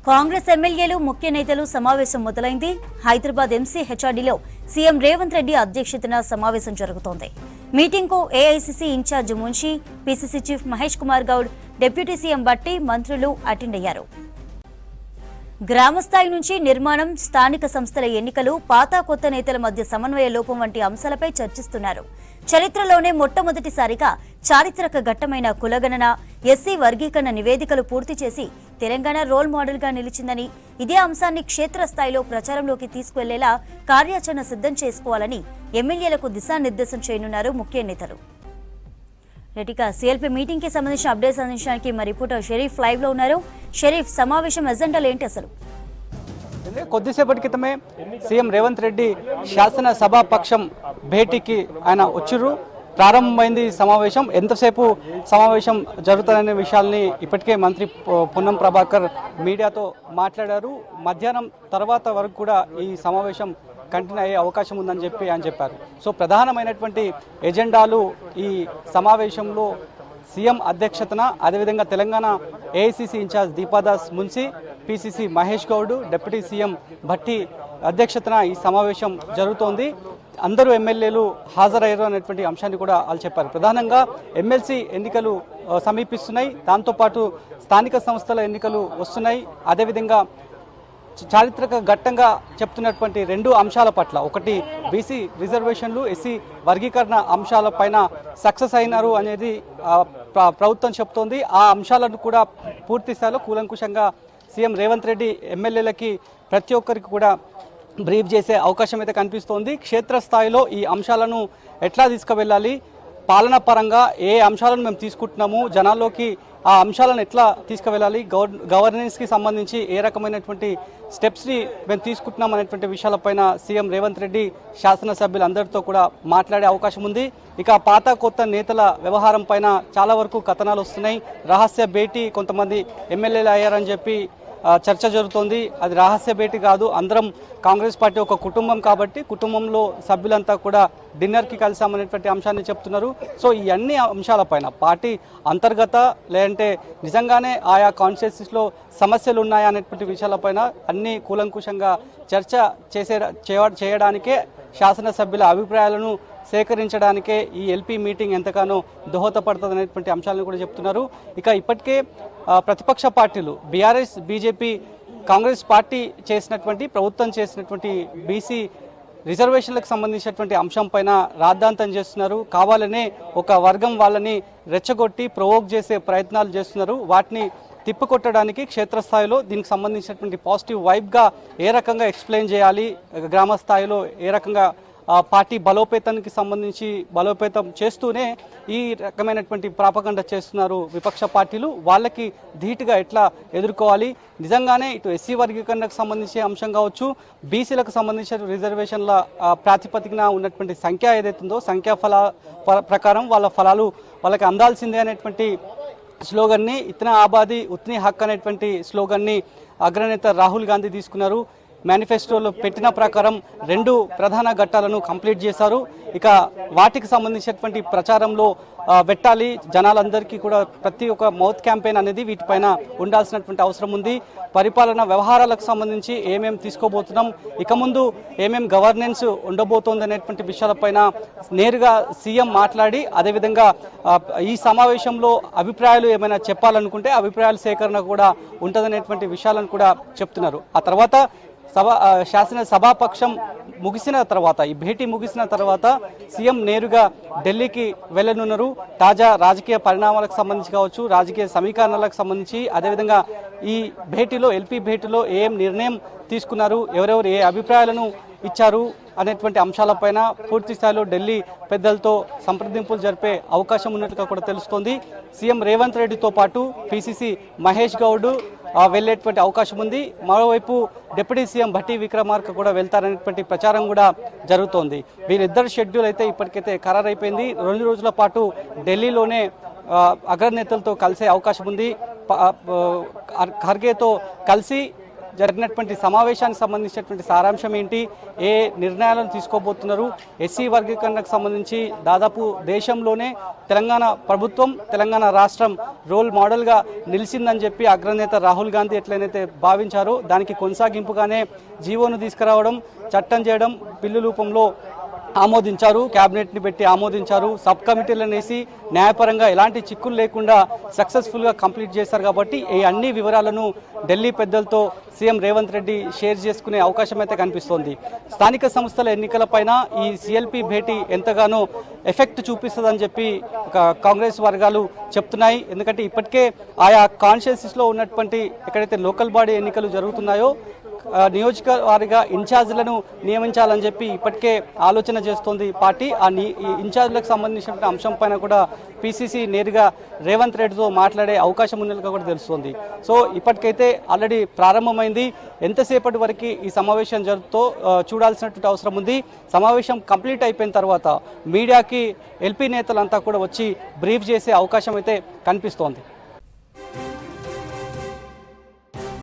కాంగ్రెస్ ఎమ్మెల్యేలు ముఖ్య నేతలు సమావేశం మొదలైంది. హైదరాబాద్ ఎంసీ హెచ్ఆర్డీలో సీఎం రేవంత్ రెడ్డి అధ్యక్షతన సమావేశం జరుగుతోంది. మీటింగ్ కు AICC in-charge Munshi, PCC chief Mahesh Kumar Goud, deputy CM Bhatti, మంత్రులు అటెండ్ అయ్యారు. గ్రామస్థాయి నుంచి నిర్మాణం, స్థానిక సంస్థల ఎన్నికలు, పాత కొత్త నేతల మధ్య సమన్వయ లోపం వంటి అంశాలపై చర్చిస్తున్నారు. చరిత్రలోనే మొట్టమొదటిసారిగా చారిత్రక ఘట్టమైన కులగణన, ఎస్సీ వర్గీకరణ నివేదికలు పూర్తి చేసి తెలంగాణ రోల్ మోడల్ గా నిలిచిందని, ఇదే అంశాన్ని క్షేత్రస్థాయిలో ప్రచారంలోకి తీసుకువెళ్లేలా కార్యాచరణ సిద్ధం చేసుకోవాలని ఎమ్మెల్యేలకు దిశానిర్దేశం చేయనున్నారు ముఖ్య నేతలు. రెడ్డిగా సీఎల్పీ మీటింగ్ కి సంబంధించిన అప్డేట్స్ అందించడానికి మా రిపోర్టర్ షరీఫ్ లైవ్ లో ఉన్నారు. షరీఫ్, సమావేశం ఎజెండాలు ఏంటి అసలు? కొద్దిసేపటి క్రితమే సీఎం రేవంత్ రెడ్డి శాసనసభా పక్షం భేటీకి ఆయన వచ్చిర్రు. ప్రారంభమైంది సమావేశం. ఎంతసేపు సమావేశం జరుగుతుందనే విషయాల్ని ఇప్పటికే మంత్రి పొన్నం ప్రభాకర్ మీడియాతో మాట్లాడారు. మధ్యాహ్నం తర్వాత వరకు కూడా ఈ సమావేశం కంటిన్యూ అయ్యే అవకాశం ఉందని చెప్పి ఆయన చెప్పారు. సో ప్రధానమైనటువంటి ఎజెండాలు ఈ సమావేశంలో సీఎం అధ్యక్షతన, అదేవిధంగా Telangana AICC incharge Deepa Das మున్సి, PCC Mahesh Goud, deputy CM Bhatti అధ్యక్షతన ఈ సమావేశం జరుగుతోంది. అందరూ ఎమ్మెల్యేలు హాజరయ్యారు అనేటువంటి అంశాన్ని కూడా వాళ్ళు చెప్పారు. ప్రధానంగా ఎమ్మెల్సీ ఎన్నికలు సమీపిస్తున్నాయి, దాంతోపాటు స్థానిక సంస్థల ఎన్నికలు వస్తున్నాయి. అదేవిధంగా చారిత్రక ఘట్టంగా చెప్తున్నటువంటి రెండు అంశాల పట్ల, ఒకటి బీసీ రిజర్వేషన్లు, ఎస్సీ వర్గీకరణ అంశాలపైన సక్సెస్ అయినారు అనేది ప్రభుత్వం చెప్తోంది. ఆ అంశాలను కూడా పూర్తి స్థాయిలో కూలంకుషంగా సీఎం రేవంత్ రెడ్డి ఎమ్మెల్యేలకి ప్రతి ఒక్కరికి కూడా బ్రీఫ్ చేసే అవకాశం అయితే కనిపిస్తోంది. క్షేత్రస్థాయిలో ఈ అంశాలను ఎట్లా తీసుకువెళ్ళాలి, పాలనా పరంగా ఏ అంశాలను మేము తీసుకుంటున్నాము, జనాల్లోకి ఆ అంశాలను ఎట్లా తీసుకువెళ్ళాలి, గవర్నెన్స్కి సంబంధించి ఏ రకమైనటువంటి స్టెప్స్ని మేము తీసుకుంటున్నాం అనేటువంటి విషయాలపైన సీఎం రేవంత్ రెడ్డి శాసనసభ్యులందరితో కూడా మాట్లాడే అవకాశం ఉంది. ఇక పాత కొత్త నేతల వ్యవహారం పైన చాలా వరకు కథనాలు వస్తున్నాయి. రహస్య భేటీ కొంతమంది ఎమ్మెల్యేలు అయ్యారని చెప్పి చర్చ జరుగుతోంది. అది రహస్య భేటీ కాదు, అందరం కాంగ్రెస్ పార్టీ ఒక కుటుంబం కాబట్టి కుటుంబంలో సభ్యులంతా కూడా డిన్నర్కి కలిసామనేటువంటి అంశాన్ని చెప్తున్నారు. సో ఈ అన్ని అంశాలపైన పార్టీ అంతర్గత, లేదంటే నిజంగానే ఆయా కాన్స్టిట్యూన్సీస్లో సమస్యలు ఉన్నాయా అనేటువంటి విషయాలపైన అన్ని కూలంకుషంగా చర్చ చేయడానికే, శాసనసభ్యుల అభిప్రాయాలను సేకరించడానికే ఈ ఎల్పీ మీటింగ్ ఎంతగానో దోహదపడుతుంది అనేటువంటి అంశాలను కూడా చెప్తున్నారు. ఇక ఇప్పటికే ప్రతిపక్ష పార్టీలు బీఆర్ఎస్, బీజేపీ, కాంగ్రెస్ పార్టీ ప్రభుత్వం చేసినటువంటి బీసీ రిజర్వేషన్లకు సంబంధించినటువంటి అంశం పైన రాద్ధాంతం చేస్తున్నారు. కావాలనే ఒక వర్గం వాళ్ళని రెచ్చగొట్టి ప్రొవోక్ చేసే ప్రయత్నాలు చేస్తున్నారు. వాటిని తిప్పికొట్టడానికి క్షేత్రస్థాయిలో దీనికి సంబంధించినటువంటి పాజిటివ్ వైబ్గా ఏ రకంగా ఎక్స్ప్లెయిన్ చేయాలి, గ్రామ స్థాయిలో ఏ రకంగా పార్టీ బలోపేతానికి సంబంధించి బలోపేతం చేస్తూనే ఈ రకమైనటువంటి ప్రాపగండ చేస్తున్నారు విపక్ష పార్టీలు. వాళ్ళకి ధీటుగా ఎట్లా ఎదుర్కోవాలి, నిజంగానే ఇటు ఎస్సీ వర్గీకరణకు సంబంధించిన అంశం కావచ్చు, బీసీలకు సంబంధించిన రిజర్వేషన్ల ప్రాతిపదికన ఉన్నటువంటి సంఖ్య ఏదైతుందో సంఖ్యా ప్రకారం వాళ్ళ ఫలాలు వాళ్ళకి అందాల్సిందే అనేటువంటి స్లోగన్ని, ఇతనా ఆబాదీ ఉత్నీ హక్ అనేటువంటి స్లోగన్ని అగ్రనేత రాహుల్ గాంధీ తీసుకున్నారు. మేనిఫెస్టోలో పెట్టిన ప్రకారం 2 ప్రధాన ఘట్టాలను కంప్లీట్ చేశారు. ఇక వాటికి సంబంధించినటువంటి ప్రచారంలో పెట్టాలి. జనాలందరికీ కూడా ప్రతి ఒక్క మౌత్ క్యాంపెయిన్ అనేది వీటిపైన ఉండాల్సినటువంటి అవసరం ఉంది. పరిపాలన వ్యవహారాలకు సంబంధించి ఏమేమి తీసుకోబోతున్నాం, ఇక ముందు ఏమేమి గవర్నెన్స్ ఉండబోతోంది అనేటువంటి విషయాలపైన నేరుగా సీఎం మాట్లాడి, అదేవిధంగా ఈ సమావేశంలో అభిప్రాయాలు ఏమైనా చెప్పాలనుకుంటే అభిప్రాయాల సేకరణ కూడా ఉంటుందనేటువంటి విషయాలను కూడా చెప్తున్నారు. ఆ తర్వాత శాసనసభాపక్షం ముగిసిన తర్వాత, ఈ భేటీ ముగిసిన తర్వాత సీఎం నేరుగా ఢిల్లీకి వెళ్ళనున్నారు. తాజా రాజకీయ పరిణామాలకు సంబంధించి కావచ్చు, రాజకీయ సమీకరణలకు సంబంధించి, అదేవిధంగా ఈ భేటీలో ఎల్పీ భేటీలో ఏం నిర్ణయం తీసుకున్నారు, ఎవరెవరు ఏ అభిప్రాయాలను ఇచ్చారు అనేటువంటి అంశాలపైన పూర్తి స్థాయిలో ఢిల్లీ పెద్దలతో సంప్రదింపులు జరిపే అవకాశం ఉన్నట్టుగా కూడా తెలుస్తోంది. సీఎం రేవంత్ రెడ్డితో పాటు పీసీసీ మహేష్ గౌడ్ వెళ్ళేటువంటి అవకాశం ఉంది. మరోవైపు డిప్యూటీ సీఎం భట్టి విక్రమార్క కూడా వెళ్తారనేటువంటి ప్రచారం కూడా జరుగుతోంది. వీరిద్దరు షెడ్యూల్ అయితే ఇప్పటికైతే ఖరారైపోయింది. 2 రోజుల పాటు ఢిల్లీలోనే అగ్రనేతలతో కలిసే అవకాశం ఉంది. ఖర్గేతో కలిసి జరిగినటువంటి సమావేశానికి సంబంధించినటువంటి సారాంశం ఏంటి, ఏ నిర్ణయాలను తీసుకోబోతున్నారు, ఎస్సీ వర్గీకరణకు సంబంధించి దాదాపు దేశంలోనే తెలంగాణ ప్రభుత్వం తెలంగాణ రాష్ట్రం రోల్ మోడల్గా నిలిచిందని చెప్పి అగ్రనేత రాహుల్ గాంధీ ఎట్లయితే భావించారో దానికి కొనసాగింపుగానే జీవోను తీసుకురావడం, చట్టం చేయడం, బిల్లు రూపంలో ఆమోదించారు, క్యాబినెట్ని పెట్టి ఆమోదించారు, సబ్ కమిటీలను వేసి న్యాయపరంగా ఎలాంటి చిక్కులు లేకుండా సక్సెస్ఫుల్గా కంప్లీట్ చేశారు. కాబట్టి ఈ అన్ని వివరాలను ఢిల్లీ పెద్దలతో సీఎం రేవంత్ రెడ్డి షేర్ చేసుకునే అవకాశం అయితే కనిపిస్తోంది. స్థానిక సంస్థల ఎన్నికలపైన ఈ సిఎల్పి భేటీ ఎంతగానో ఎఫెక్ట్ చూపిస్తుందని చెప్పి కాంగ్రెస్ వర్గాలు చెప్తున్నాయి. ఎందుకంటే ఇప్పటికే ఆయా కాన్స్టిట్యున్సీస్లో ఉన్నటువంటి ఎక్కడైతే లోకల్ బాడీ ఎన్నికలు జరుగుతున్నాయో నియోజకవర్గ ఇన్ఛార్జీలను నియమించాలని చెప్పి ఇప్పటికే ఆలోచన చేస్తోంది పార్టీ. ఈ ఇన్ఛార్జీలకు సంబంధించిన అంశం పైన కూడా పిసిసి నేరుగా రేవంత్ రెడ్డితో మాట్లాడే అవకాశం ఉన్నట్టుగా కూడా తెలుస్తోంది. సో ఇప్పటికైతే ఆల్రెడీ ప్రారంభమైంది. ఎంతసేపటి వరకు ఈ సమావేశం జరుగుతో చూడాల్సినటువంటి అవసరం ఉంది. సమావేశం కంప్లీట్ అయిపోయిన తర్వాత మీడియాకి ఎల్పీ నేతలంతా కూడా వచ్చి బ్రీఫ్ చేసే అవకాశం అయితే కనిపిస్తోంది.